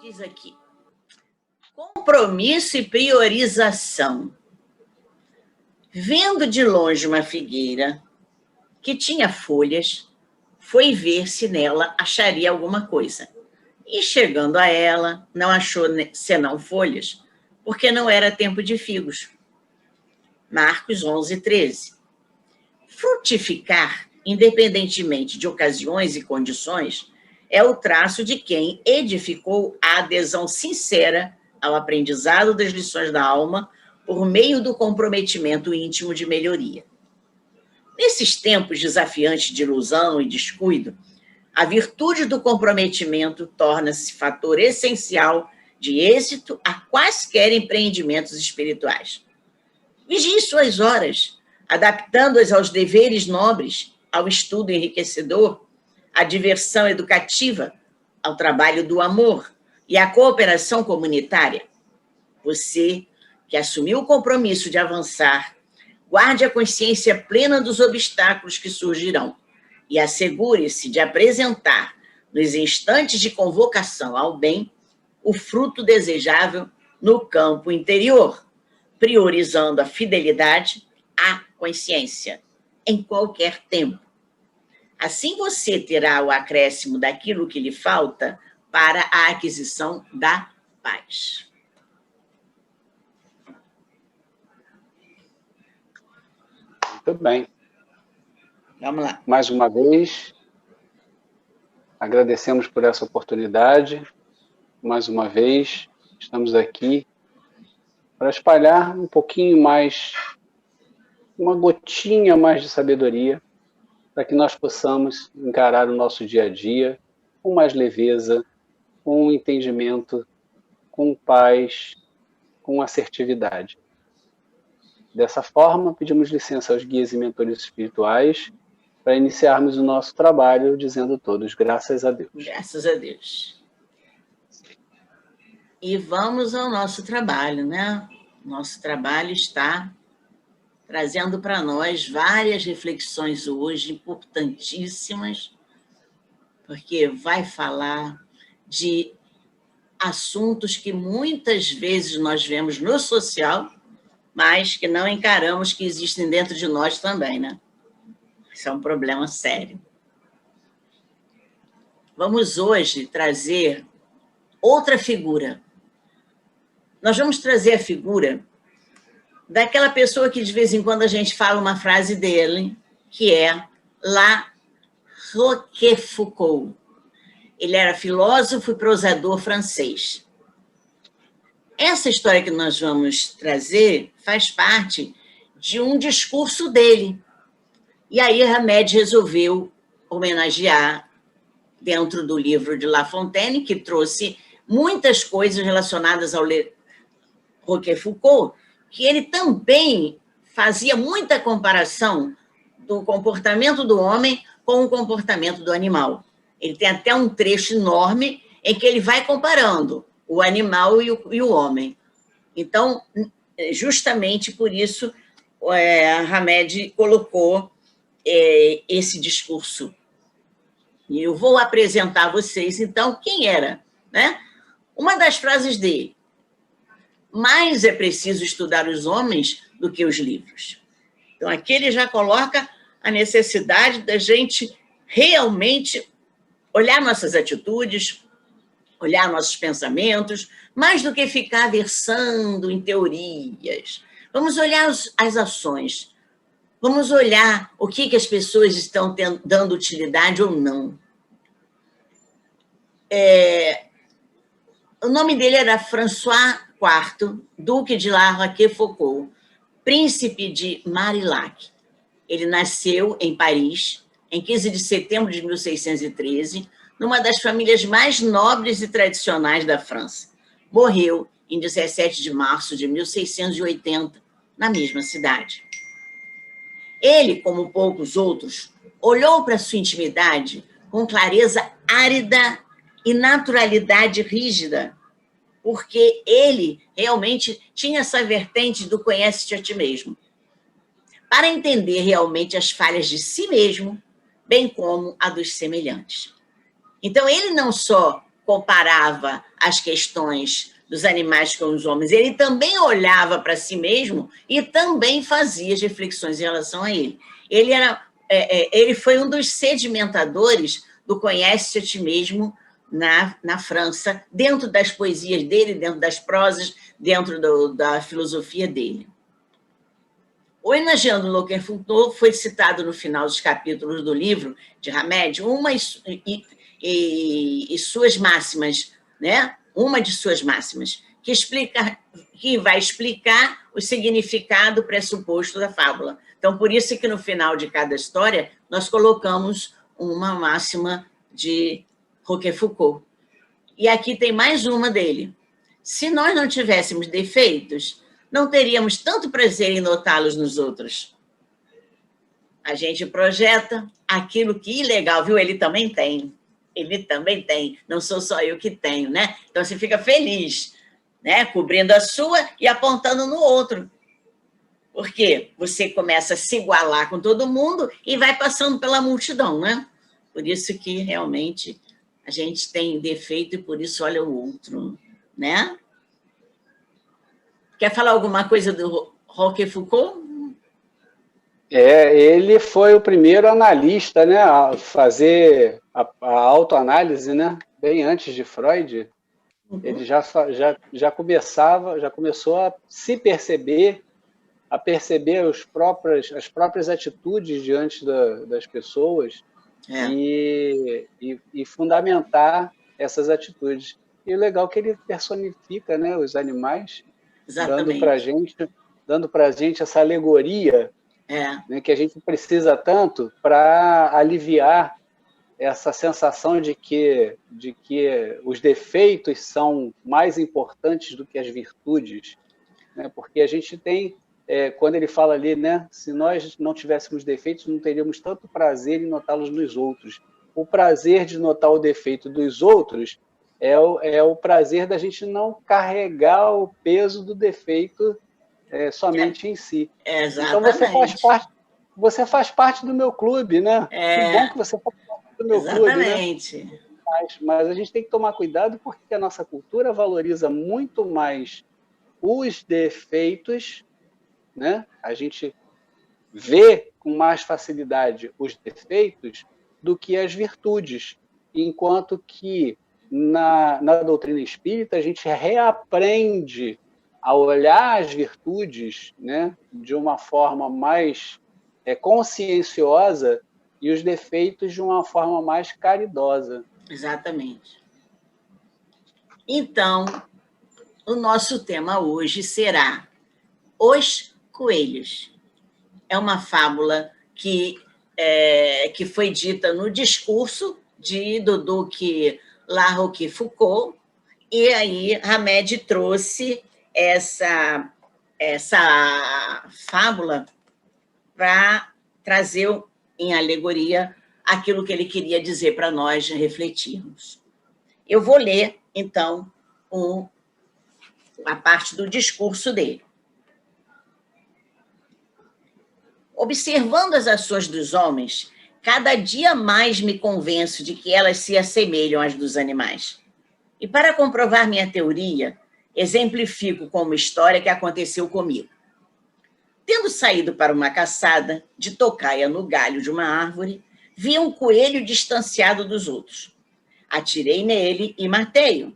Diz aqui: compromisso e priorização. Vendo de longe uma figueira que tinha folhas, foi ver se nela acharia alguma coisa. E chegando a ela, não achou senão folhas, porque não era tempo de figos. Marcos 11:13. Frutificar, independentemente de ocasiões e condições, é o traço de quem edificou a adesão sincera ao aprendizado das lições da alma por meio do comprometimento íntimo de melhoria. Nesses tempos desafiantes de ilusão e descuido, a virtude do comprometimento torna-se fator essencial de êxito a quaisquer empreendimentos espirituais. Vigie suas horas, adaptando-as aos deveres nobres, ao estudo enriquecedor, à diversão educativa, ao trabalho do amor e à cooperação comunitária. Você, que assumiu o compromisso de avançar, guarde a consciência plena dos obstáculos que surgirão e assegure-se de apresentar, nos instantes de convocação ao bem, o fruto desejável no campo interior, priorizando a fidelidade à consciência, em qualquer tempo. Assim você terá o acréscimo daquilo que lhe falta para a aquisição da paz. Muito bem. Vamos lá. Mais uma vez, agradecemos por essa oportunidade. Mais uma vez, estamos aqui para espalhar um pouquinho mais, uma gotinha mais de sabedoria, para que nós possamos encarar o nosso dia a dia com mais leveza, com entendimento, com paz, com assertividade. Dessa forma, pedimos licença aos guias e mentores espirituais para iniciarmos o nosso trabalho, dizendo todos, graças a Deus. Graças a Deus. E vamos ao nosso trabalho, né? Nosso trabalho está trazendo para nós várias reflexões hoje, importantíssimas, porque vai falar de assuntos que muitas vezes nós vemos no social, mas que não encaramos que existem dentro de nós também, né? Isso é um problema sério. Vamos hoje trazer outra figura. Nós vamos trazer a figura daquela pessoa que de vez em quando a gente fala uma frase dele, que é La Rochefoucauld. Ele era filósofo e prosador francês. Essa história que nós vamos trazer faz parte de um discurso dele. E aí Hamed resolveu homenagear, dentro do livro de La Fontaine, que trouxe muitas coisas relacionadas ao Rochefoucauld, que ele também fazia muita comparação do comportamento do homem com o comportamento do animal. Ele tem até um trecho enorme em que ele vai comparando o animal e o homem. Então, justamente por isso, Hamed colocou esse discurso. E eu vou apresentar a vocês, então, quem era, né? Uma das frases dele: mais é preciso estudar os homens do que os livros. Então, aqui ele já coloca a necessidade da gente realmente olhar nossas atitudes, olhar nossos pensamentos, mais do que ficar versando em teorias. Vamos olhar as ações. Vamos olhar o que as pessoas estão dando utilidade ou não. O nome dele era François IV, Duque de La Rochefoucauld, príncipe de Marillac. Ele nasceu em Paris, em 15 de setembro de 1613, numa das famílias mais nobres e tradicionais da França. Morreu em 17 de março de 1680, na mesma cidade. Ele, como poucos outros, olhou para sua intimidade com clareza árida e naturalidade rígida, porque ele realmente tinha essa vertente do conhece-te a ti mesmo, para entender realmente as falhas de si mesmo, bem como a dos semelhantes. Então, ele não só comparava as questões dos animais com os homens, ele também olhava para si mesmo e também fazia as reflexões em relação a ele. Ele foi um dos sedimentadores do Conhece-te a ti mesmo na França, dentro das poesias dele, dentro das prosas, dentro da filosofia dele. Homenageando Louquet-Foucault, foi citado no final dos capítulos do livro de Hamed e suas máximas, né? Uma de suas máximas, que vai explicar o significado pressuposto da fábula. Então, por isso que no final de cada história nós colocamos uma máxima de Roquefoucauld. E aqui tem mais uma dele. Se nós não tivéssemos defeitos, não teríamos tanto prazer em notá-los nos outros. A gente projeta aquilo que legal, viu? Ele também tem. Ele também tem. Não sou só eu que tenho, né? Então você fica feliz, né? Cobrindo a sua e apontando no outro. Porque você começa a se igualar com todo mundo e vai passando pela multidão, né? Por isso que realmente a gente tem defeito e por isso olha o outro, né? Quer falar alguma coisa do Roquefoucauld? Ele foi o primeiro analista, né, a fazer a autoanálise, né, bem antes de Freud. Ele já começou a se perceber, a perceber as próprias atitudes diante das pessoas e fundamentar essas atitudes. E o legal é que ele personifica, né, os animais, dando para a gente essa alegoria, né, que a gente precisa tanto para aliviar essa sensação de que os defeitos são mais importantes do que as virtudes, né? Porque a gente tem, quando ele fala ali, né, se nós não tivéssemos defeitos, não teríamos tanto prazer em notá-los nos outros. O prazer de notar o defeito dos outros é o prazer da gente não carregar o peso do defeito somente em si. Exatamente. Então você faz parte do meu clube, né? Que bom que você faz parte do meu Exatamente. Clube, né? Mas a gente tem que tomar cuidado porque a nossa cultura valoriza muito mais os defeitos, né? A gente vê com mais facilidade os defeitos do que as virtudes, enquanto que na doutrina espírita a gente reaprende a olhar as virtudes, né, de uma forma mais conscienciosa e os defeitos de uma forma mais caridosa. Exatamente. Então, o nosso tema hoje será Os Coelhos. É uma fábula que foi dita no discurso de Duduc La Roquefoucauld, e aí Hamed trouxe essa fábula para trazer em alegoria aquilo que ele queria dizer para nós refletirmos. Eu vou ler, então, a parte do discurso dele. Observando as ações dos homens, cada dia mais me convenço de que elas se assemelham às dos animais. E para comprovar minha teoria, exemplifico com uma história que aconteceu comigo. Tendo saído para uma caçada, de tocaia no galho de uma árvore, vi um coelho distanciado dos outros. Atirei nele e matei-o. O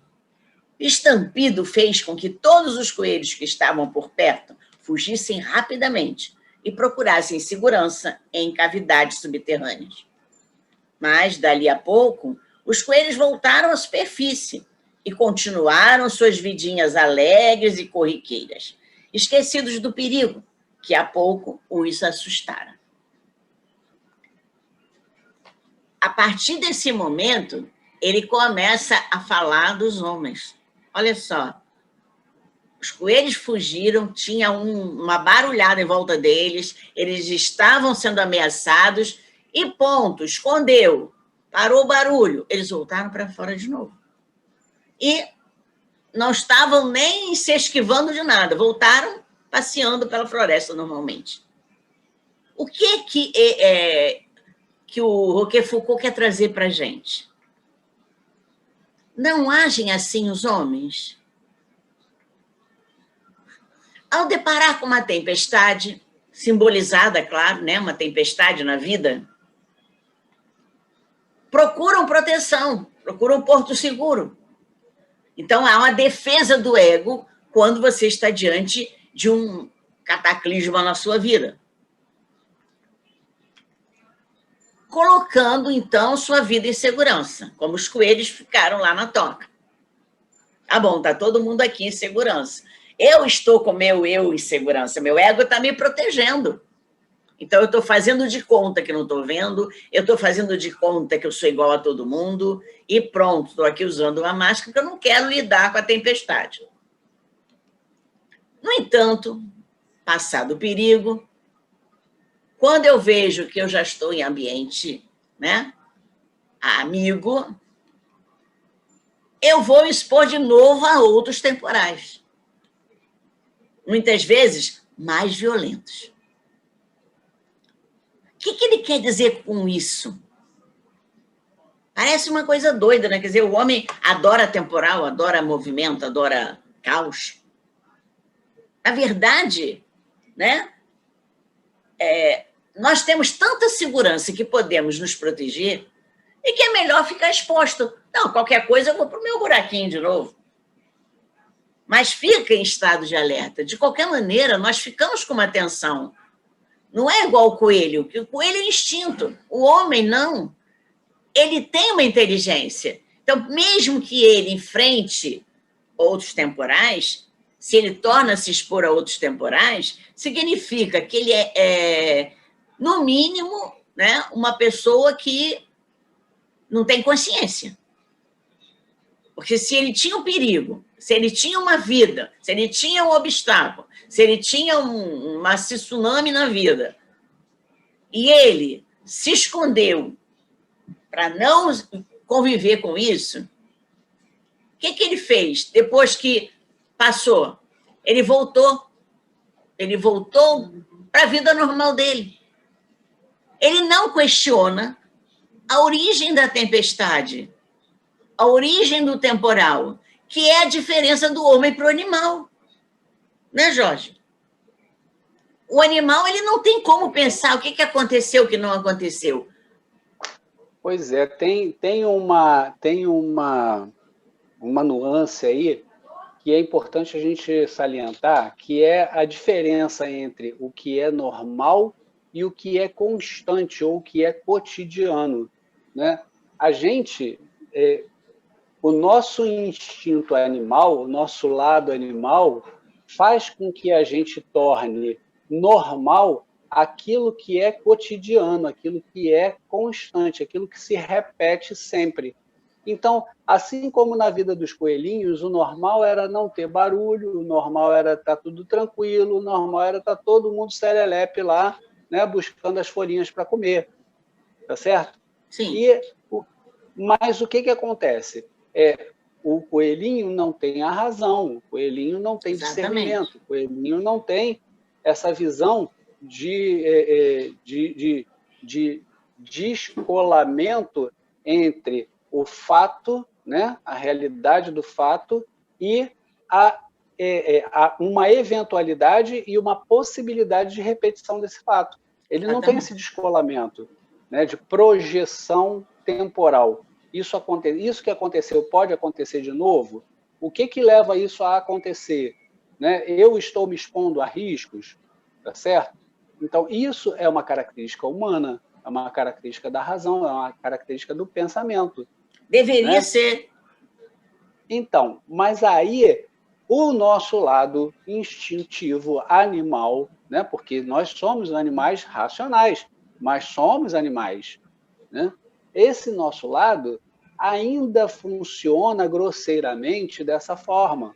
estampido fez com que todos os coelhos que estavam por perto fugissem rapidamente e procurassem segurança em cavidades subterrâneas. Mas, dali a pouco, os coelhos voltaram à superfície e continuaram suas vidinhas alegres e corriqueiras, esquecidos do perigo, que há pouco os assustara. A partir desse momento, ele começa a falar dos homens. Olha só, os coelhos fugiram, tinha uma barulhada em volta deles, eles estavam sendo ameaçados e ponto, escondeu, parou o barulho, eles voltaram para fora de novo. E não estavam nem se esquivando de nada, voltaram passeando pela floresta normalmente. O que o Roquefoucauld quer trazer para a gente? Não agem assim os homens? Ao deparar com uma tempestade, simbolizada, claro, né, uma tempestade na vida, procuram proteção, procuram porto seguro. Então, há uma defesa do ego quando você está diante de um cataclisma na sua vida. Colocando, então, sua vida em segurança, como os coelhos ficaram lá na toca. Tá bom, está todo mundo aqui em segurança. Eu estou com meu eu em segurança, meu ego está me protegendo. Então, eu estou fazendo de conta que não estou vendo, eu estou fazendo de conta que eu sou igual a todo mundo, e pronto, estou aqui usando uma máscara porque eu não quero lidar com a tempestade. No entanto, passado o perigo, quando eu vejo que eu já estou em ambiente, né, amigo, eu vou me expor de novo a outros temporais. Muitas vezes, mais violentos. O que ele quer dizer com isso? Parece uma coisa doida, né? Quer dizer, o homem adora temporal, adora movimento, adora caos. Na verdade, né, nós temos tanta segurança que podemos nos proteger e que é melhor ficar exposto. Não, qualquer coisa eu vou para o meu buraquinho de novo. Mas fica em estado de alerta. De qualquer maneira, nós ficamos com uma tensão. Não é igual o coelho, que o coelho é instinto. O homem, não. Ele tem uma inteligência. Então, mesmo que ele enfrente outros temporais, se ele torna se expor a outros temporais, significa que ele no mínimo, né, uma pessoa que não tem consciência. Porque se ele tinha um perigo, se ele tinha uma vida, se ele tinha um obstáculo, se ele tinha uma tsunami na vida, e ele se escondeu para não conviver com isso, o que ele fez depois que passou? Ele voltou para a vida normal dele. Ele não questiona a origem da tempestade, a origem do temporal, que é a diferença do homem para o animal. Né, Jorge? O animal, ele não tem como pensar o que aconteceu, o que não aconteceu. Pois é, tem uma nuance aí que é importante a gente salientar, que é a diferença entre o que é normal e o que é constante ou o que é cotidiano, né? A gente, o nosso instinto animal, o nosso lado animal, faz com que a gente torne normal aquilo que é cotidiano, aquilo que é constante, aquilo que se repete sempre. Então, assim como na vida dos coelhinhos, o normal era não ter barulho, o normal era estar tudo tranquilo, o normal era estar todo mundo serelepe lá, né, buscando as folhinhas para comer. Tá certo? Sim. Mas o que acontece? O coelhinho não tem a razão, o coelhinho não tem discernimento, o coelhinho não tem essa visão de descolamento entre o fato, né, a realidade do fato, e uma eventualidade e uma possibilidade de repetição desse fato. Ele não tem esse descolamento, né, de projeção temporal. Isso que aconteceu pode acontecer de novo? O que leva isso a acontecer? Né? Eu estou me expondo a riscos, tá certo? Então, isso é uma característica humana, é uma característica da razão, é uma característica do pensamento. Deveria ser. Então, mas aí o nosso lado instintivo, animal, né? Porque nós somos animais racionais, mas somos animais, né? Esse nosso lado ainda funciona grosseiramente dessa forma.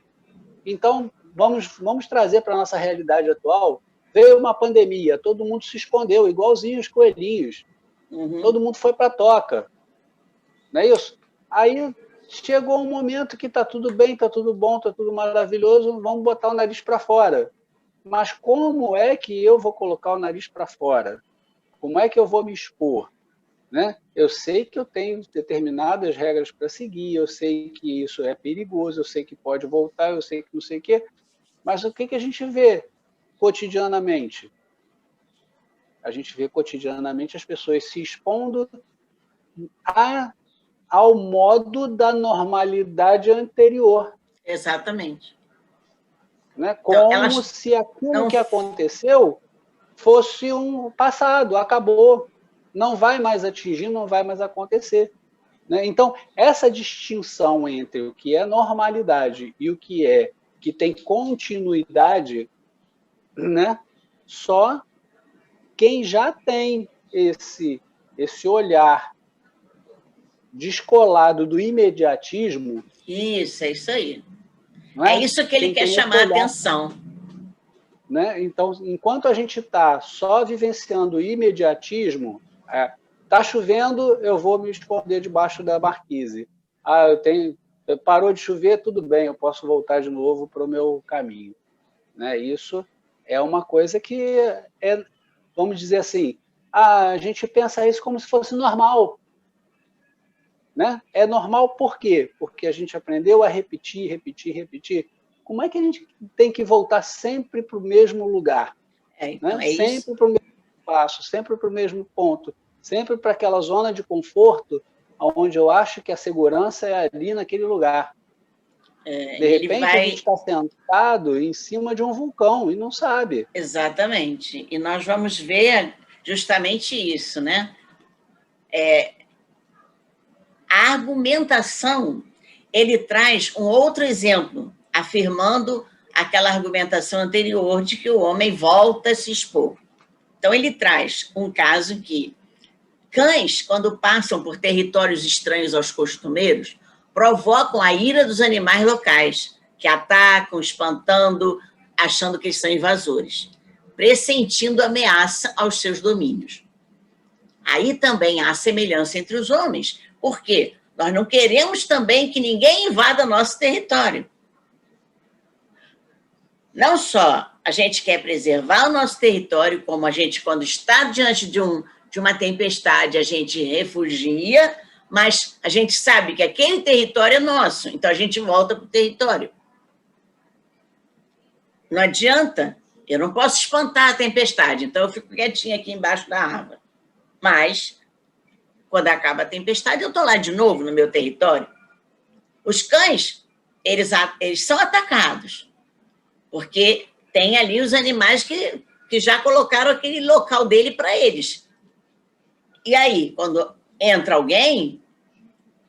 Então, vamos trazer para a nossa realidade atual. Veio uma pandemia, todo mundo se escondeu, igualzinho os coelhinhos. Uhum. Todo mundo foi para a toca. Não é isso? Aí chegou um momento que está tudo bem, está tudo bom, está tudo maravilhoso, vamos botar o nariz para fora. Mas como é que eu vou colocar o nariz para fora? Como é que eu vou me expor? né? Eu sei que eu tenho determinadas regras para seguir, eu sei que isso é perigoso, eu sei que pode voltar, eu sei que não sei o quê, mas o que a gente vê cotidianamente? A gente vê cotidianamente as pessoas se expondo ao modo da normalidade anterior, Exatamente. né? Então, Como elas se aquilo não. que aconteceu fosse um passado, acabou, não vai mais atingir, não vai mais acontecer. Né? Então, essa distinção entre o que é normalidade e o que tem continuidade, né? Só quem já tem esse olhar descolado do imediatismo, Isso, é isso aí. não É é? isso que ele Quem quer tem esse chamar a olhar, atenção. né? Então, enquanto a gente está só vivenciando o imediatismo, tá chovendo, eu vou me esconder debaixo da marquise. Parou de chover, tudo bem, eu posso voltar de novo para o meu caminho, né? Isso é uma coisa que vamos dizer assim, a gente pensa isso como se fosse normal, né? É normal por quê? Porque a gente aprendeu a repetir, repetir, repetir. Como é que a gente tem que voltar sempre para o mesmo lugar? Então Né? é isso. Sempre para o mesmo passo, sempre para o mesmo ponto, sempre para aquela zona de conforto onde eu acho que a segurança é ali naquele lugar. De Ele repente, a gente vai. está sentado em cima de um vulcão e não sabe. Exatamente. E nós vamos ver justamente isso, né? A argumentação, ele traz um outro exemplo, afirmando aquela argumentação anterior de que o homem volta a se expor. Então, ele traz um caso que cães, quando passam por territórios estranhos aos costumeiros, provocam a ira dos animais locais, que atacam, espantando, achando que eles são invasores, pressentindo ameaça aos seus domínios. Aí também há semelhança entre os homens, porque nós não queremos também que ninguém invada nosso território. Não só a gente quer preservar o nosso território, como a gente, quando está diante de uma tempestade, a gente refugia, mas a gente sabe que aquele território é nosso, então a gente volta para o território. Não adianta, eu não posso espantar a tempestade, então eu fico quietinha aqui embaixo da árvore. Mas, quando acaba a tempestade, eu estou lá de novo no meu território. Os cães, eles são atacados, porque tem ali os animais que já colocaram aquele local dele para eles. E aí, quando entra alguém,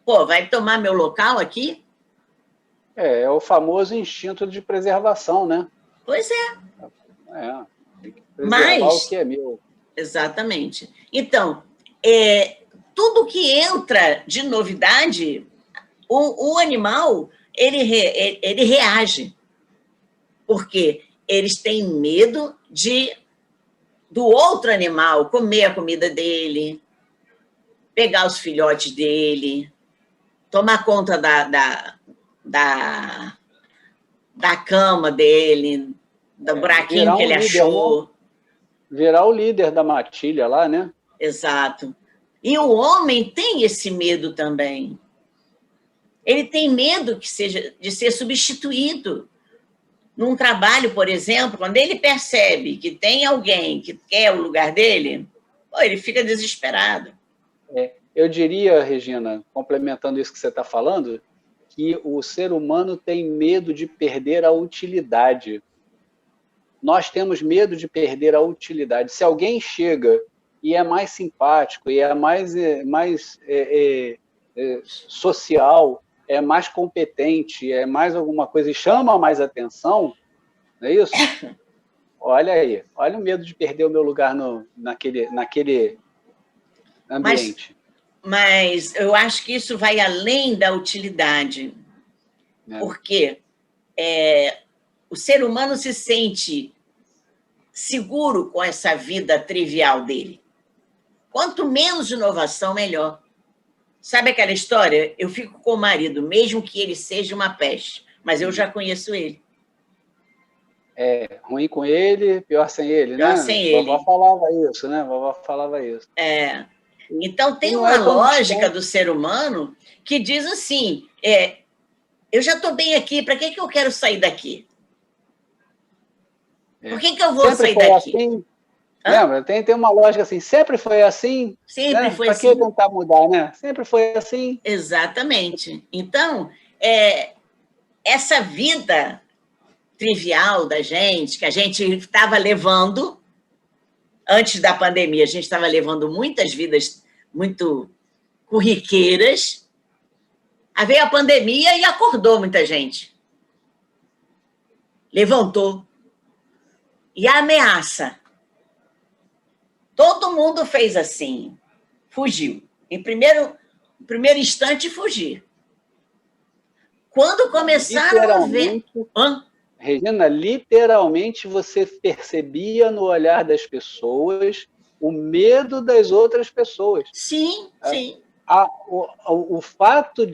pô, vai tomar meu local aqui? É o famoso instinto de preservação, né? Pois é. Tem que preservar o que Mas, é meu. exatamente. Então, tudo que entra de novidade, o animal, ele reage. Porque eles têm medo do outro animal comer a comida dele, pegar os filhotes dele, tomar conta da cama dele, do buraquinho que ele Líder, achou. né? Virar o líder da matilha lá, né? Exato. E o homem tem esse medo também. Ele tem medo de ser substituído. Num trabalho, por exemplo, quando ele percebe que tem alguém que quer o lugar dele, ele fica desesperado. Eu diria, Regina, complementando isso que você está falando, que o ser humano tem medo de perder a utilidade. Nós temos medo de perder a utilidade. Se alguém chega e é mais simpático, e é mais social, é mais competente, é mais alguma coisa e chama mais atenção, não é isso? Olha aí, olha o medo de perder o meu lugar naquele ambiente. Mas eu acho que isso vai além da utilidade, porque o ser humano se sente seguro com essa vida trivial dele. Quanto menos inovação, melhor. Sabe aquela história? Eu fico com o marido, mesmo que ele seja uma peste, mas eu já conheço ele. É ruim com ele, pior sem ele, Pior né? sem Vovó ele. falava isso, né? Vovó falava isso. Então, tem não uma é tão lógica distante. do ser humano que diz assim, eu já estou bem aqui, para que eu quero sair daqui? Por que eu vou Sempre sair foi daqui? assim, Hã? lembra? Tem uma lógica assim, sempre foi assim, Sempre né? foi Para que assim. tentar mudar, né? Sempre foi assim. Exatamente. Então, essa vida trivial da gente, que a gente estava levando, antes da pandemia, a gente estava levando muitas vidas muito corriqueiras, aí veio a pandemia e acordou muita gente. Levantou. E a ameaça. Todo mundo fez assim, fugiu. Em primeiro instante, fugir. Quando começaram a ver... Literalmente, Regina, literalmente você percebia no olhar das pessoas o medo das outras pessoas. Sim, sim. O fato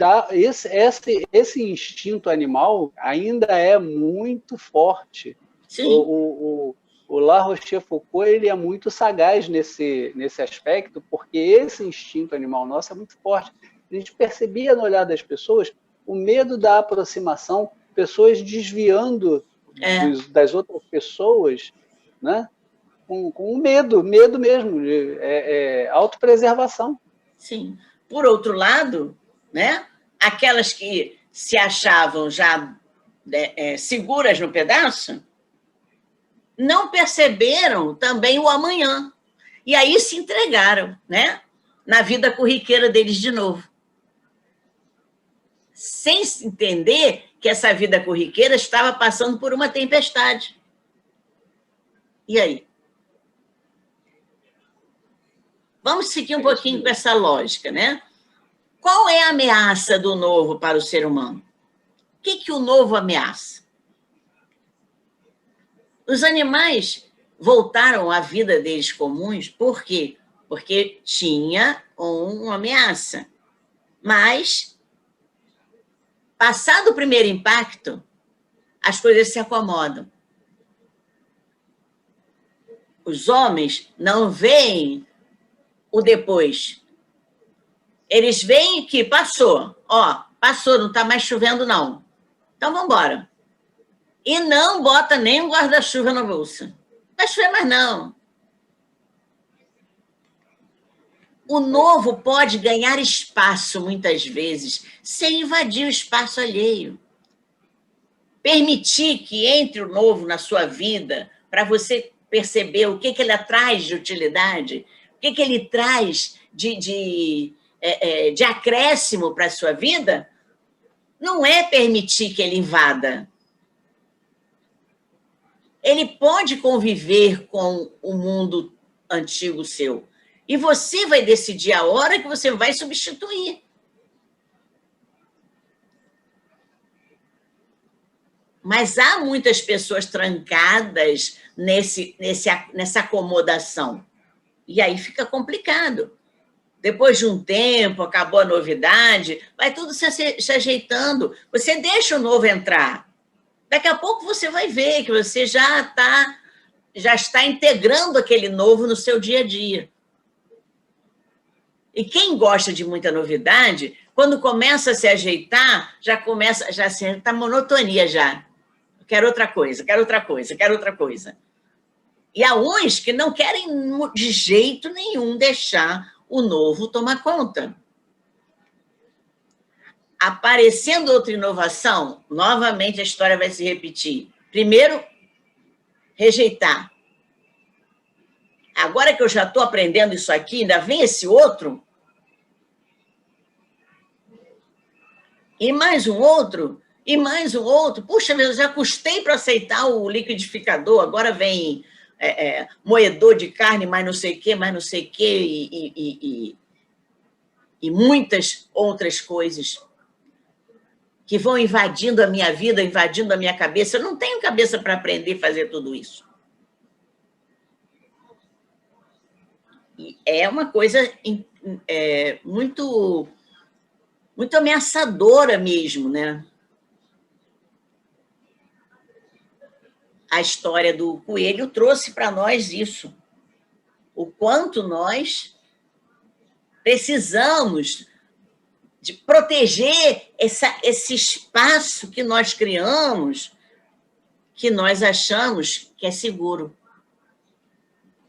esse instinto animal ainda é muito forte. Sim. O La Rochefoucauld ele é muito sagaz nesse aspecto, porque esse instinto animal nosso é muito forte. A gente percebia no olhar das pessoas o medo da aproximação, pessoas desviando das outras pessoas, né? Com medo mesmo, autopreservação. Sim. Por outro lado, né, aquelas que se achavam já seguras no pedaço, não perceberam também o amanhã. E aí se entregaram, né, na vida corriqueira deles de novo. Sem entender que essa vida corriqueira estava passando por uma tempestade. E aí? Vamos seguir um pouquinho com essa lógica, né? Qual é a ameaça do novo para o ser humano? O que o novo ameaça? Os animais voltaram à vida deles comuns, por quê? Porque tinha uma ameaça. Mas, passado o primeiro impacto, as coisas se acomodam. Os homens não veem o depois. Eles veem que passou. Ó, passou, não está mais chovendo, não. Então, vamos embora. E não bota nem um guarda-chuva na bolsa. Não vai chover mais, não. O novo pode ganhar espaço, muitas vezes, sem invadir o espaço alheio. Permitir que entre o novo na sua vida, para você perceber o que ele traz de utilidade, o que ele traz de acréscimo para a sua vida, não é permitir que ele invada. Ele pode conviver com o mundo antigo seu. E você vai decidir a hora que você vai substituir. Mas há muitas pessoas trancadas nessa acomodação. E aí fica complicado. Depois de um tempo, acabou a novidade, vai tudo se ajeitando. Você deixa o novo entrar. Daqui a pouco você vai ver que você já está integrando aquele novo no seu dia a dia. E quem gosta de muita novidade, quando começa a se ajeitar, já senta monotonia já. Quero outra coisa, quero outra coisa, quero outra coisa. E há uns que não querem de jeito nenhum deixar o novo tomar conta. Aparecendo outra inovação, novamente a história vai se repetir. Primeiro, rejeitar. Agora que eu já estou aprendendo isso aqui, ainda vem esse outro. E mais um outro, e mais um outro. Puxa, eu já custei para aceitar o liquidificador, agora vem moedor de carne, mais não sei o quê, mais não sei o quê, e muitas outras coisas que vão invadindo a minha vida, invadindo a minha cabeça. Eu não tenho cabeça para aprender a fazer tudo isso. E é uma coisa muito, muito ameaçadora mesmo, né? A história do coelho trouxe para nós isso. O quanto nós Precisamos de proteger esse espaço que nós criamos, que nós achamos que é seguro.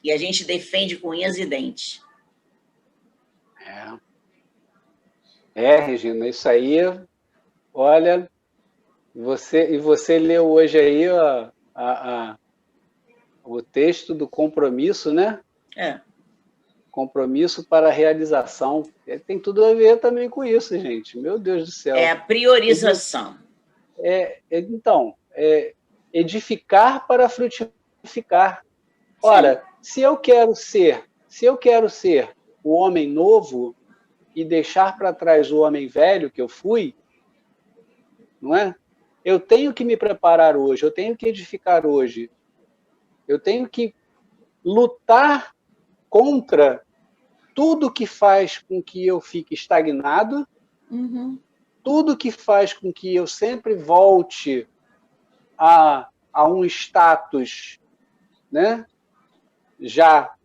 E a gente defende com unhas e dentes. Regina, isso aí, olha, você leu hoje aí o texto do compromisso, né? Compromisso para a realização. Tem tudo a ver também com isso, gente. Meu Deus do céu. É a priorização. Então, edificar para frutificar. Ora, se eu quero ser o homem novo e deixar para trás o homem velho que eu fui, não é? Eu tenho que me preparar hoje, eu tenho que edificar hoje, eu tenho que lutar contra tudo que faz com que eu fique estagnado, tudo que faz com que eu sempre volte a um status, né? Já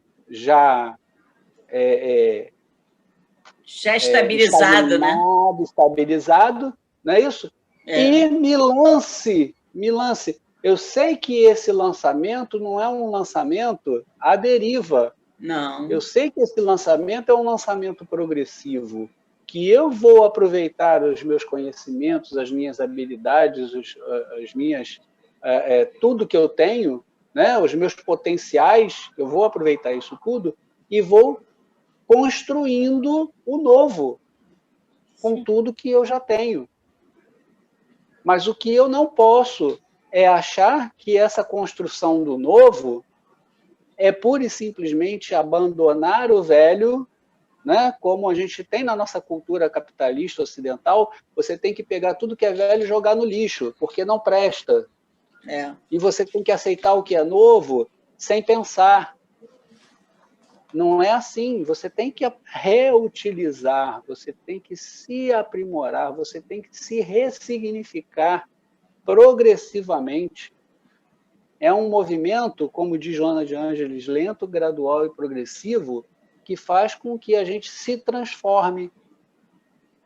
estabilizado, né? Estabilizado, não é isso? E me lance. Eu sei que esse lançamento não é um lançamento à deriva. Não. Eu sei que esse lançamento é um lançamento progressivo, que eu vou aproveitar os meus conhecimentos, as minhas habilidades, as minhas tudo que eu tenho, né? Os meus potenciais, eu vou aproveitar isso tudo e vou construindo o novo com tudo que eu já tenho. Mas o que eu não posso é achar que essa construção do novo é pura e simplesmente abandonar o velho, né? Como a gente tem na nossa cultura capitalista ocidental, você tem que pegar tudo que é velho e jogar no lixo, porque não presta. E você tem que aceitar o que é novo sem pensar. Não é assim. Você tem que reutilizar, você tem que se aprimorar, você tem que se ressignificar progressivamente. É um movimento, como diz Joana de Ângeles, lento, gradual e progressivo, que faz com que a gente se transforme.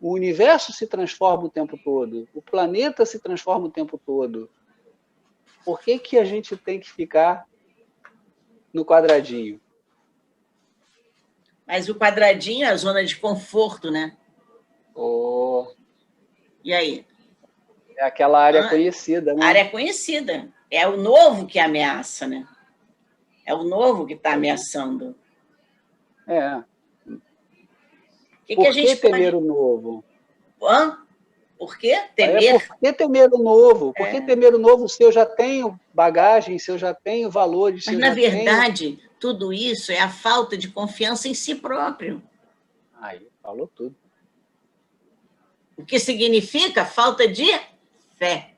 O universo se transforma o tempo todo, o planeta se transforma o tempo todo. Por que a gente tem que ficar no quadradinho? Mas o quadradinho é a zona de conforto, né? E aí? É aquela área conhecida, né? Área conhecida. É o novo que ameaça, né? É o novo que está ameaçando. Por que temer o novo? Por que temer? Por que temer o novo? Por que temer o novo se eu já tenho bagagem, se eu já tenho valores? Mas, na verdade, tudo isso é a falta de confiança em si próprio. Aí, falou tudo. O que significa falta de fé.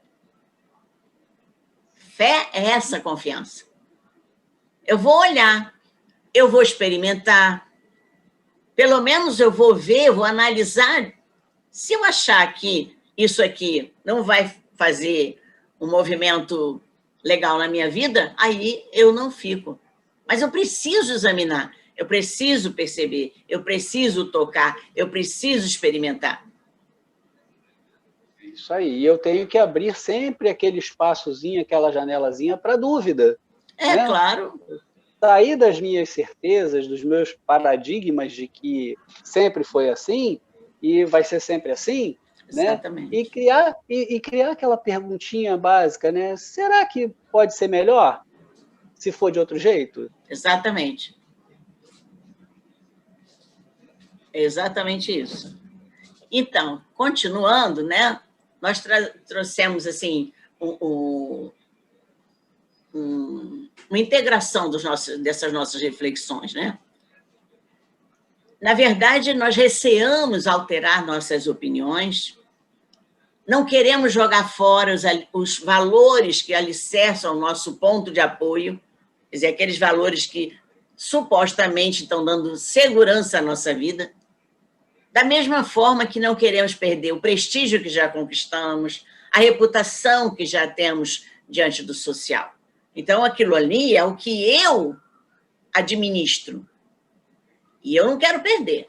Fé é essa confiança. Eu vou olhar, eu vou experimentar, pelo menos eu vou ver, eu vou analisar. Se eu achar que isso aqui não vai fazer um movimento legal na minha vida, aí eu não fico. Mas eu preciso examinar, eu preciso perceber, eu preciso tocar, eu preciso experimentar. Isso aí. E eu tenho que abrir sempre aquele espaçozinho, aquela janelazinha para dúvida. Né? Claro. Sair das minhas certezas, dos meus paradigmas de que sempre foi assim e vai ser sempre assim, exatamente, né? E criar aquela perguntinha básica, né? Será que pode ser melhor se for de outro jeito? Exatamente. É exatamente isso. Então, continuando, né? Nós trouxemos assim uma integração dessas nossas reflexões, né? Na verdade, nós receamos alterar nossas opiniões, não queremos jogar fora os valores que alicerçam o nosso ponto de apoio, quer dizer, aqueles valores que supostamente estão dando segurança à nossa vida, da mesma forma que não queremos perder o prestígio que já conquistamos, a reputação que já temos diante do social. Então, aquilo ali é o que eu administro. E eu não quero perder.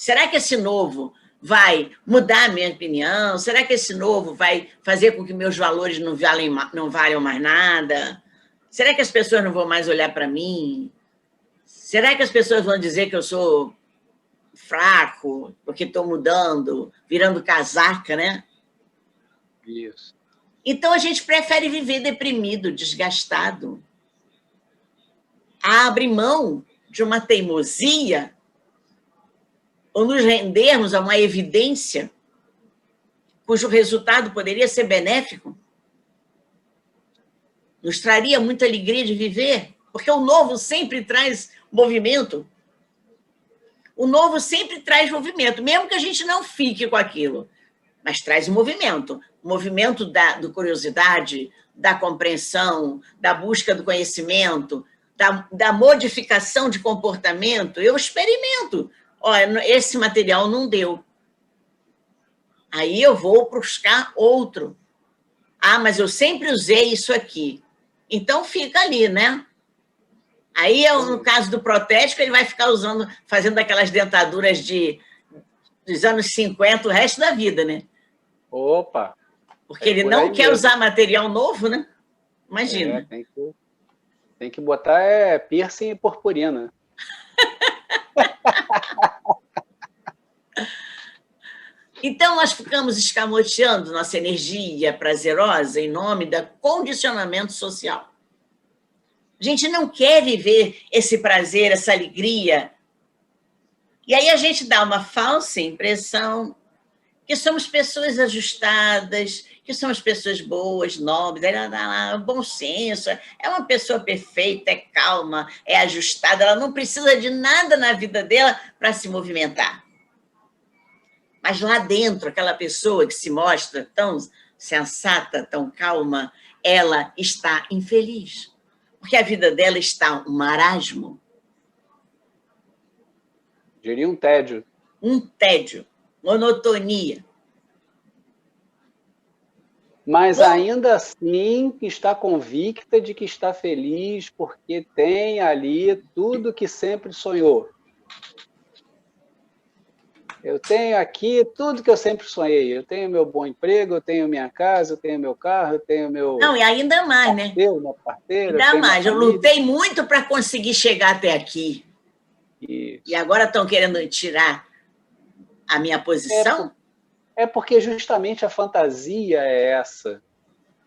Será que esse novo vai mudar a minha opinião? Será que esse novo vai fazer com que meus valores não valham mais nada? Será que as pessoas não vão mais olhar para mim? Será que as pessoas vão dizer que eu sou fraco, porque estou mudando, virando casaca, né? Isso. Então, a gente prefere viver deprimido, desgastado. Abre mão de uma teimosia ou nos rendermos a uma evidência cujo resultado poderia ser benéfico, nos traria muita alegria de viver, porque o novo sempre traz movimento. O novo sempre traz movimento, mesmo que a gente não fique com aquilo, mas traz movimento. O movimento da curiosidade, da compreensão, da busca do conhecimento, da modificação de comportamento. Eu experimento. Olha, esse material não deu. Aí eu vou buscar outro. Ah, mas eu sempre usei isso aqui. Então fica ali, né? Aí, no caso do protético, ele vai ficar usando, fazendo aquelas dentaduras dos anos 50 o resto da vida, né? Opa! Porque ele não quer usar material novo, né? Imagina. Tem que botar piercing e purpurina. Então, nós ficamos escamoteando nossa energia prazerosa em nome do condicionamento social. A gente não quer viver esse prazer, essa alegria. E aí a gente dá uma falsa impressão que somos pessoas ajustadas, que somos pessoas boas, nobres, bom senso, é uma pessoa perfeita, é calma, é ajustada, ela não precisa de nada na vida dela para se movimentar. Mas lá dentro, aquela pessoa que se mostra tão sensata, tão calma, ela está infeliz. Porque a vida dela está um marasmo. Diria um tédio. Um tédio, monotonia. Mas ainda assim está convicta de que está feliz porque tem ali tudo que sempre sonhou. Eu tenho aqui tudo que eu sempre sonhei. Eu tenho meu bom emprego, eu tenho minha casa, eu tenho meu carro, eu tenho meu... Não, e ainda mais, né? Minha parteira, ainda mais. Eu lutei muito para conseguir chegar até aqui. Isso. E agora estão querendo tirar a minha posição? É porque justamente a fantasia é essa.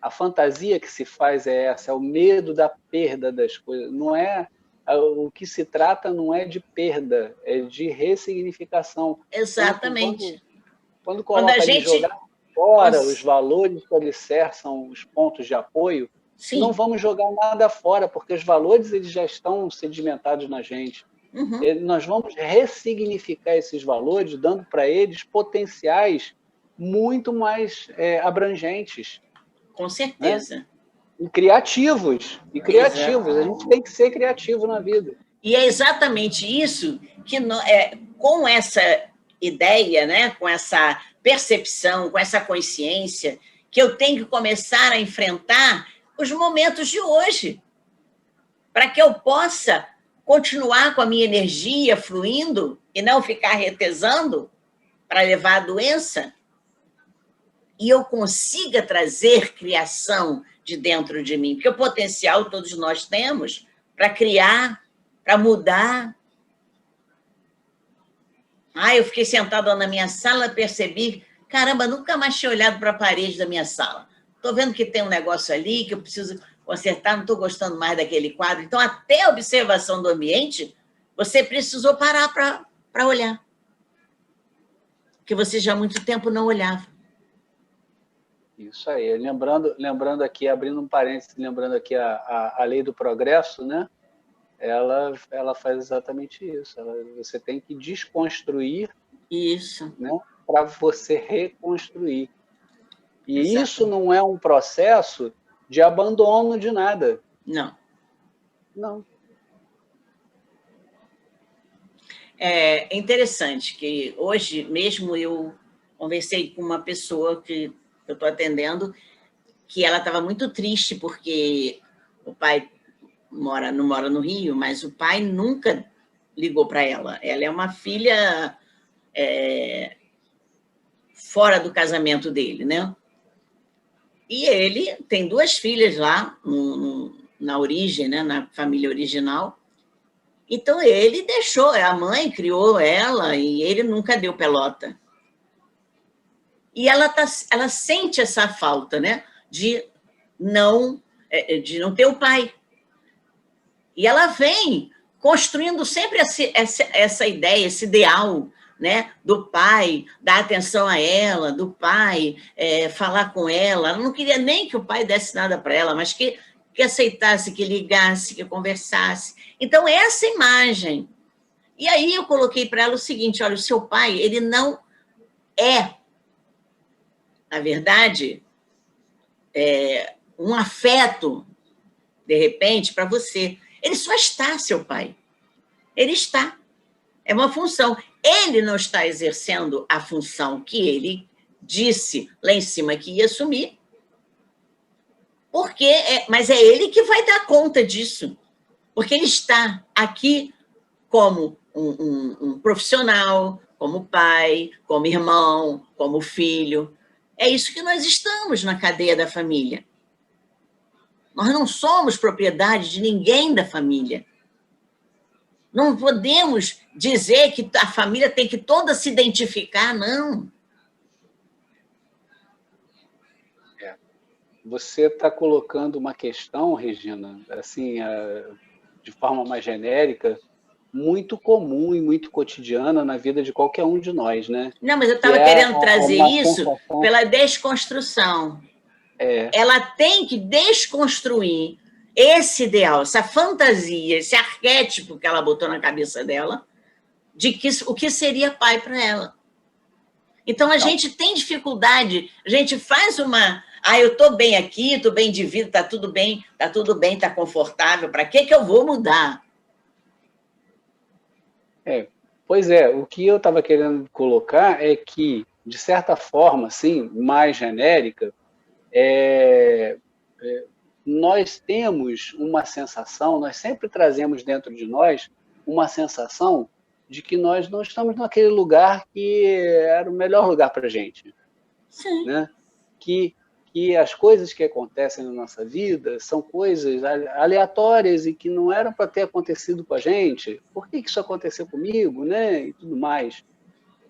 A fantasia que se faz é essa. É o medo da perda das coisas. Não é... O que se trata não é de perda, é de ressignificação. Exatamente. Quando coloca a gente jogar fora os valores que alicerçam os pontos de apoio, sim, não vamos jogar nada fora, porque os valores eles já estão sedimentados na gente. Uhum. Nós vamos ressignificar esses valores, dando para eles potenciais muito mais abrangentes. Com certeza. Né? E criativos. A gente tem que ser criativo na vida. E é exatamente isso que, com essa ideia, né, com essa percepção, com essa consciência, que eu tenho que começar a enfrentar os momentos de hoje, para que eu possa continuar com a minha energia fluindo e não ficar retesando para levar a doença, e eu consiga trazer criação de dentro de mim, porque o potencial todos nós temos para criar, para mudar. Eu fiquei sentada na minha sala, percebi, caramba, nunca mais tinha olhado para a parede da minha sala. Estou vendo que tem um negócio ali que eu preciso consertar, não estou gostando mais daquele quadro. Então, até a observação do ambiente, você precisou parar para olhar. Porque você já há muito tempo não olhava. Isso aí. Lembrando aqui, abrindo um parênteses, lembrando aqui a lei do progresso, né? Ela faz exatamente isso. Você tem que desconstruir isso, né? Para você reconstruir. E exatamente. Isso não é um processo de abandono de nada. Não. Não. É interessante que hoje mesmo eu conversei com uma pessoa que eu estou atendendo, que ela estava muito triste porque o pai não mora no Rio, mas o pai nunca ligou para ela. Ela é uma filha fora do casamento dele, né? E ele tem 2 filhas lá na origem, né? Na família original. Então ele deixou, a mãe criou ela e ele nunca deu pelota. E ela sente essa falta, né? De não ter o pai. E ela vem construindo sempre essa ideia, esse ideal, né, do pai, dar atenção a ela, do pai falar com ela. Ela não queria nem que o pai desse nada para ela, mas que aceitasse, que ligasse, que conversasse. Então, essa imagem. E aí eu coloquei para ela o seguinte, olha, o seu pai, ele não é, na verdade, um afeto, de repente, para você. Ele só está, seu pai. Ele está. É uma função. Ele não está exercendo a função que ele disse lá em cima que ia assumir, mas é ele que vai dar conta disso, porque ele está aqui como um profissional, como pai, como irmão, como filho. É isso que nós estamos na cadeia da família. Nós não somos propriedade de ninguém da família. Não podemos dizer que a família tem que toda se identificar, não. Você está colocando uma questão, Regina, assim, de forma mais genérica, muito comum e muito cotidiana na vida de qualquer um de nós, né? Não, mas eu estava querendo trazer isso sensação... pela desconstrução. Ela tem que desconstruir esse ideal, essa fantasia, esse arquétipo que ela botou na cabeça dela, de o que seria pai para ela. Então, a gente tem dificuldade, a gente faz eu estou bem aqui, estou bem de vida, está tudo bem, está confortável, para que eu vou mudar? Pois é, o que eu estava querendo colocar é que, de certa forma, assim, mais genérica, nós temos uma sensação, nós sempre trazemos dentro de nós uma sensação de que nós não estamos naquele lugar que era o melhor lugar para a gente. Sim. Né? Que as coisas que acontecem na nossa vida são coisas aleatórias e que não eram para ter acontecido com a gente. Por que isso aconteceu comigo? Né? E tudo mais.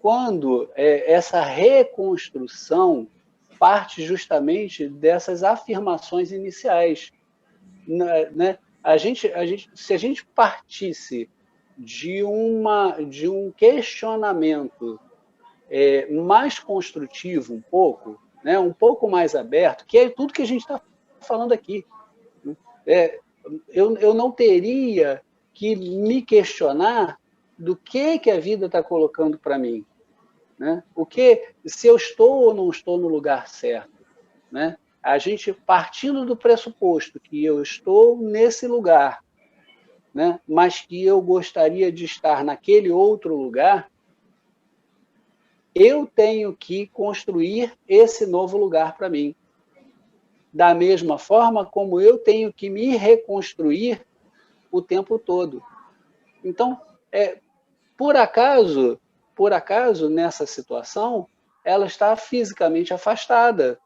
Quando essa reconstrução parte justamente dessas afirmações iniciais. Né? Se a gente partisse de um questionamento mais construtivo um pouco, né? Um pouco mais aberto, que é tudo que a gente está falando aqui. Eu não teria que me questionar do que a vida está colocando para mim. Né? Se eu estou ou não estou no lugar certo. Né? A gente, partindo do pressuposto que eu estou nesse lugar, né? Mas que eu gostaria de estar naquele outro lugar, eu tenho que construir esse novo lugar para mim. Da mesma forma como eu tenho que me reconstruir o tempo todo. Então, por acaso, nessa situação, ela está fisicamente afastada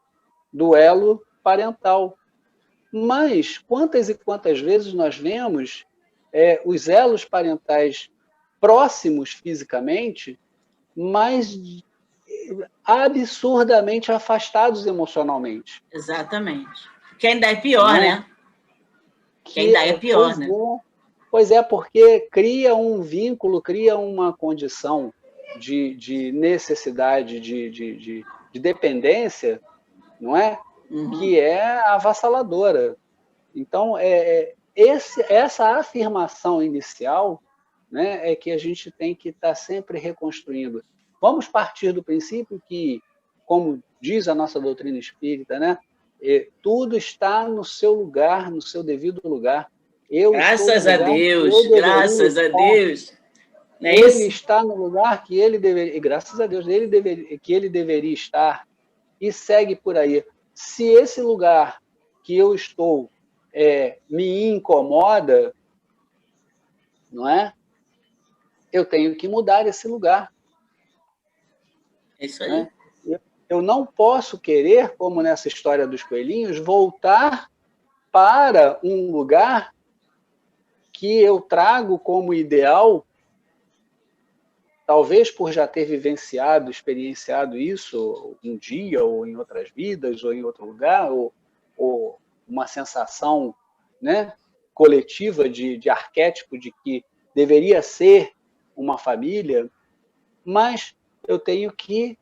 do elo parental. Mas quantas e quantas vezes nós vemos os elos parentais próximos fisicamente, mas absurdamente afastados emocionalmente. Exatamente. Que ainda é pior, né? Que ainda é pior, né? Pois é, porque cria um vínculo, cria uma condição de necessidade, de dependência, não é? Uhum. Que é avassaladora. Então, essa afirmação inicial, né, é que a gente tem que estar sempre reconstruindo. Vamos partir do princípio que, como diz a nossa doutrina espírita, né, tudo está no seu lugar, no seu devido lugar. Graças a Deus, graças a Deus. Ele está no lugar que ele deveria, e graças a Deus, que ele deveria estar, e segue por aí. Se esse lugar que eu estou me incomoda, não é? Eu tenho que mudar esse lugar. É isso aí. Né? Eu não posso querer, como nessa história dos coelhinhos, voltar para um lugar que eu trago como ideal, talvez por já ter vivenciado, experienciado isso um dia, ou em outras vidas, ou em outro lugar, ou uma sensação, né, coletiva de arquétipo de que deveria ser uma família, mas eu tenho que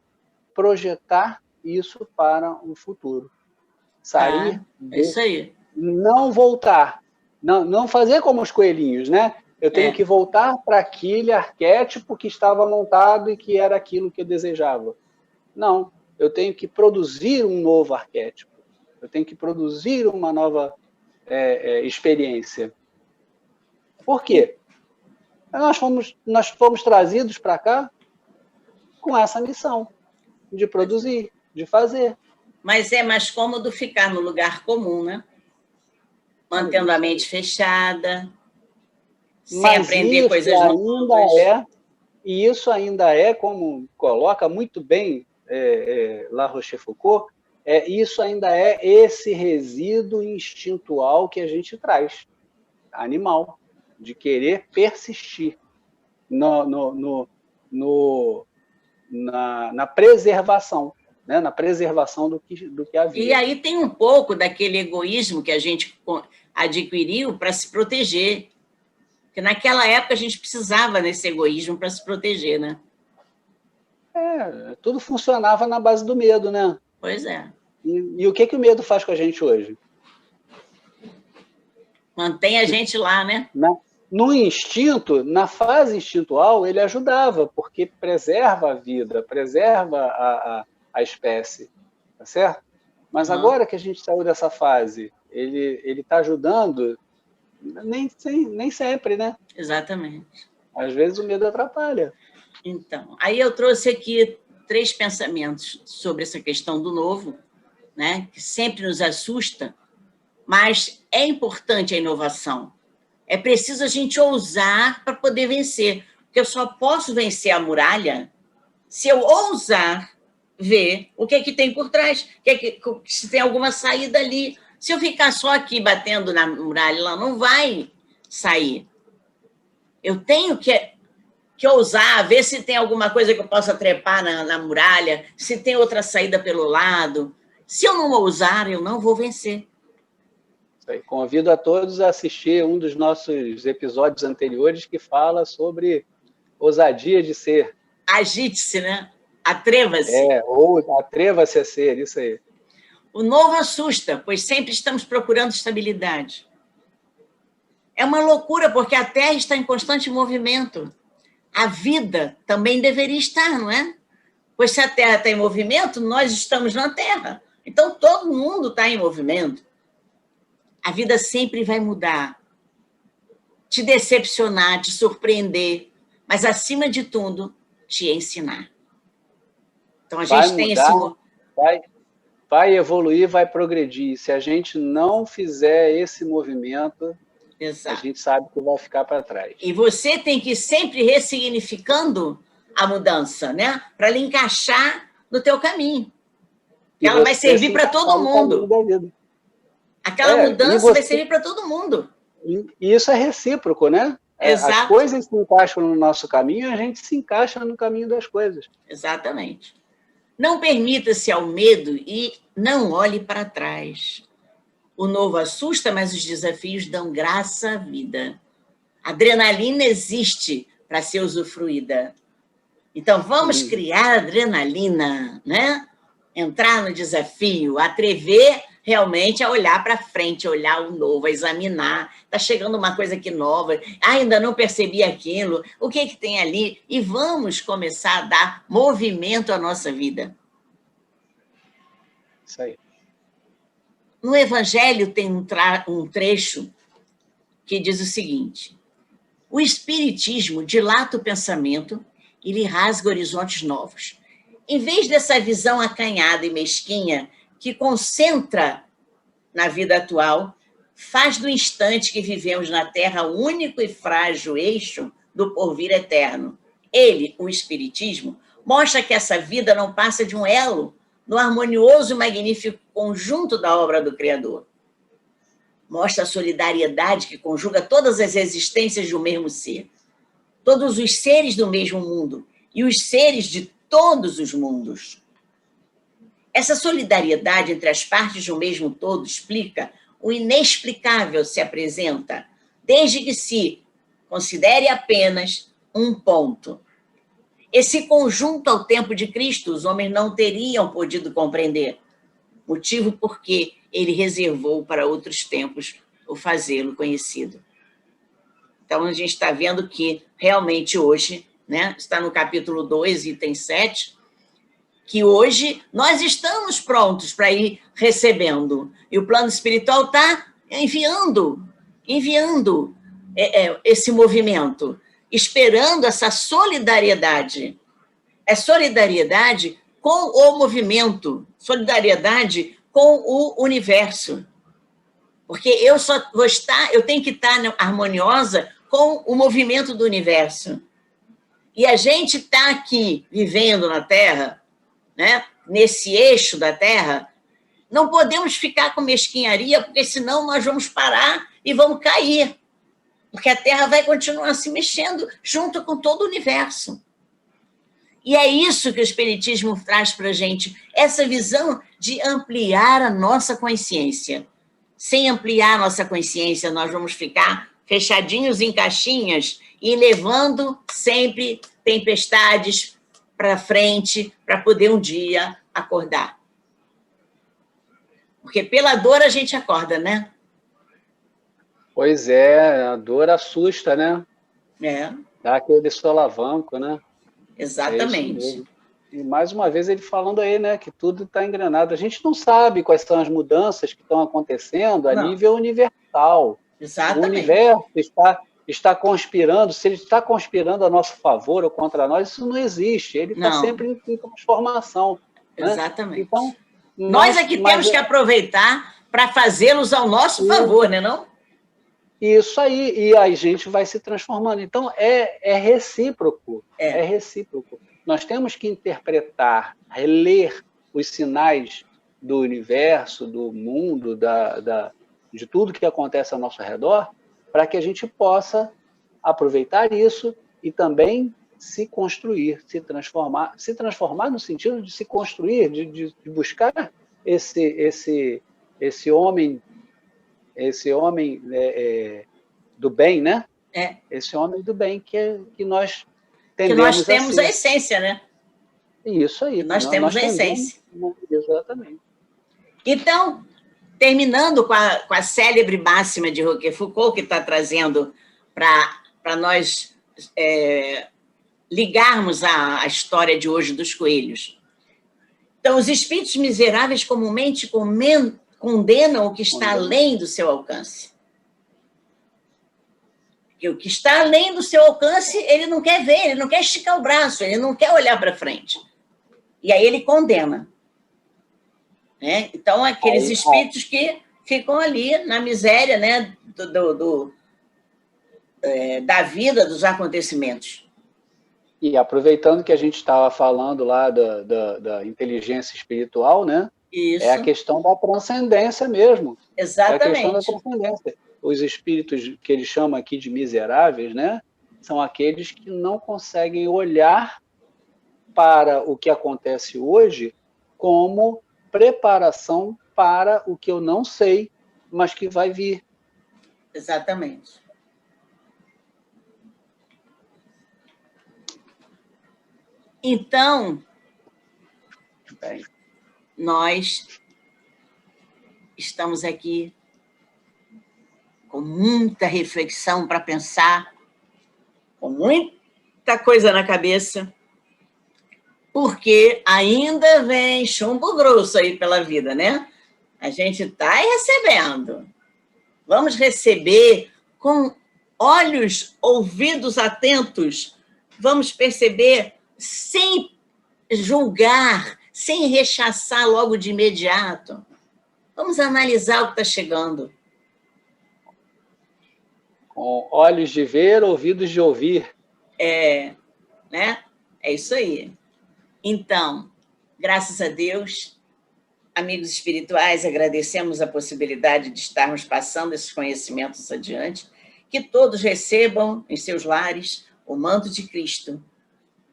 projetar isso para um futuro. Sair, É isso aí. não voltar, não fazer como os coelhinhos, né? Eu tenho que voltar para aquele arquétipo que estava montado e que era aquilo que eu desejava. Não, eu tenho que produzir um novo arquétipo. Eu tenho que produzir uma nova experiência. Por quê? Nós fomos trazidos para cá com essa missão de produzir, de fazer. Mas é mais cômodo ficar no lugar comum, né? Mantendo a mente fechada, sem aprender coisas novas. E isso ainda é, como coloca muito bem La Rochefoucauld, isso ainda é esse resíduo instintual que a gente traz, animal, de querer persistir na preservação, né? Na preservação do que havia. E aí tem um pouco daquele egoísmo que a gente adquiriu para se proteger. Porque naquela época a gente precisava desse egoísmo para se proteger, né? Tudo funcionava na base do medo, né? Pois é. E o que o medo faz com a gente hoje? Mantém a gente lá, né? No instinto, na fase instintual, ele ajudava, porque preserva a vida, preserva a espécie, tá certo? Mas agora que a gente saiu dessa fase, ele está ajudando, nem sempre, né? Exatamente. Às vezes o medo atrapalha. Então, aí eu trouxe aqui 3 pensamentos sobre essa questão do novo, né? Que sempre nos assusta, mas é importante a inovação. É preciso a gente ousar para poder vencer, porque eu só posso vencer a muralha se eu ousar ver o que é que tem por trás, se tem alguma saída ali. Se eu ficar só aqui batendo na muralha, ela não vai sair. Eu tenho que ousar, ver se tem alguma coisa que eu possa trepar na muralha, se tem outra saída pelo lado. Se eu não ousar, eu não vou vencer. Convido a todos a assistir um dos nossos episódios anteriores que fala sobre ousadia de ser. Agite-se, né? Atreva-se. Ou atreva-se a ser, isso aí. O novo assusta, pois sempre estamos procurando estabilidade. É uma loucura, porque a Terra está em constante movimento. A vida também deveria estar, não é? Pois se a Terra está em movimento, nós estamos na Terra. Então, todo mundo está em movimento. A vida sempre vai mudar, te decepcionar, te surpreender, mas, acima de tudo, te ensinar. Então, a gente tem esse... Vai evoluir, vai progredir. Se a gente não fizer esse movimento, Exato, a gente sabe que vai ficar para trás. E você tem que ir sempre ressignificando a mudança, né? Para lhe encaixar no teu caminho. Que ela vai servir para todo mundo. Aquela mudança vai servir para todo mundo. E isso é recíproco, né? Exato. As coisas se encaixam no nosso caminho, a gente se encaixa no caminho das coisas. Exatamente. Não permita-se ao medo e não olhe para trás. O novo assusta, mas os desafios dão graça à vida. A adrenalina existe para ser usufruída. Então, vamos criar adrenalina, né? Entrar no desafio, atrever realmente a olhar para frente, olhar o novo, a examinar. Está chegando uma coisa aqui nova, ainda não percebi aquilo, o que tem ali? E vamos começar a dar movimento à nossa vida. Isso aí. No Evangelho tem um trecho que diz o seguinte: o Espiritismo dilata o pensamento e lhe rasga horizontes novos. Em vez dessa visão acanhada e mesquinha que concentra na vida atual, faz do instante que vivemos na Terra o único e frágil eixo do porvir eterno. Ele, o Espiritismo, mostra que essa vida não passa de um elo no harmonioso e magnífico conjunto da obra do Criador. Mostra a solidariedade que conjuga todas as existências de um mesmo ser, todos os seres do mesmo mundo e os seres de todos os mundos. Essa solidariedade entre as partes de um mesmo todo explica o inexplicável se apresenta, desde que se considere apenas um ponto. Esse conjunto ao tempo de Cristo os homens não teriam podido compreender, motivo porque ele reservou para outros tempos o fazê-lo conhecido. Então, a gente está vendo que realmente hoje, né, está no capítulo 2, item 7, que hoje nós estamos prontos para ir recebendo. E o plano espiritual está enviando esse movimento, esperando essa solidariedade. É solidariedade com o movimento, solidariedade com o universo. Porque eu tenho que estar harmoniosa com o movimento do universo. E a gente está aqui vivendo na Terra, né, nesse eixo da Terra, não podemos ficar com mesquinharia, porque senão nós vamos parar e vamos cair. Porque a Terra vai continuar se mexendo junto com todo o universo. E é isso que o Espiritismo traz para a gente, essa visão de ampliar a nossa consciência. Sem ampliar a nossa consciência, nós vamos ficar fechadinhos em caixinhas e levando sempre tempestades para frente, para poder um dia acordar. Porque pela dor a gente acorda, né? Pois é, a dor assusta, né? É. Dá aquele solavanco, né? Exatamente. E mais uma vez ele falando aí, né, que tudo está engrenado. A gente não sabe quais são as mudanças que estão acontecendo a nível universal. Exatamente. O universo está conspirando, se ele está conspirando a nosso favor ou contra nós, isso não existe. Ele está sempre em transformação. Exatamente. Né? Então, nós é que temos que aproveitar para fazê-los ao nosso favor, né, não? Isso aí, e a gente vai se transformando. Então, é recíproco. É recíproco. Nós temos que interpretar, reler os sinais do universo, do mundo, de tudo que acontece ao nosso redor, para que a gente possa aproveitar isso e também se construir, se transformar no sentido de se construir, de buscar esse homem do bem, né? Esse homem do bem que nós temos a essência, né? Isso aí. Nós temos a essência. Exatamente. Então, terminando com a célebre máxima de Roquefoucauld, que está trazendo para nós ligarmos a história de hoje dos coelhos. Então, os espíritos miseráveis comumente condenam o que está além do seu alcance. E o que está além do seu alcance, ele não quer ver, ele não quer esticar o braço, ele não quer olhar para frente. E aí ele condena. Né? Então, aqueles espíritos que ficam ali na miséria, né, da vida, dos acontecimentos. E aproveitando que a gente estava falando lá da inteligência espiritual, né? Isso. É a questão da transcendência mesmo. Exatamente. É a questão da transcendência. Os espíritos que eles chamam aqui de miseráveis, né? São aqueles que não conseguem olhar para o que acontece hoje como preparação para o que eu não sei, mas que vai vir. Exatamente. Então, nós estamos aqui com muita reflexão para pensar, com muita coisa na cabeça, porque ainda vem chumbo grosso aí pela vida, né? A gente está recebendo. Vamos receber com olhos, ouvidos atentos, vamos perceber sem julgar, sem rechaçar logo de imediato. Vamos analisar o que está chegando. Com olhos de ver, ouvidos de ouvir. Né? É isso aí. Então, graças a Deus, amigos espirituais, agradecemos a possibilidade de estarmos passando esses conhecimentos adiante, que todos recebam em seus lares o manto de Cristo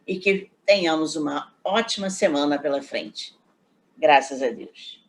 e que tenhamos uma ótima semana pela frente. Graças a Deus.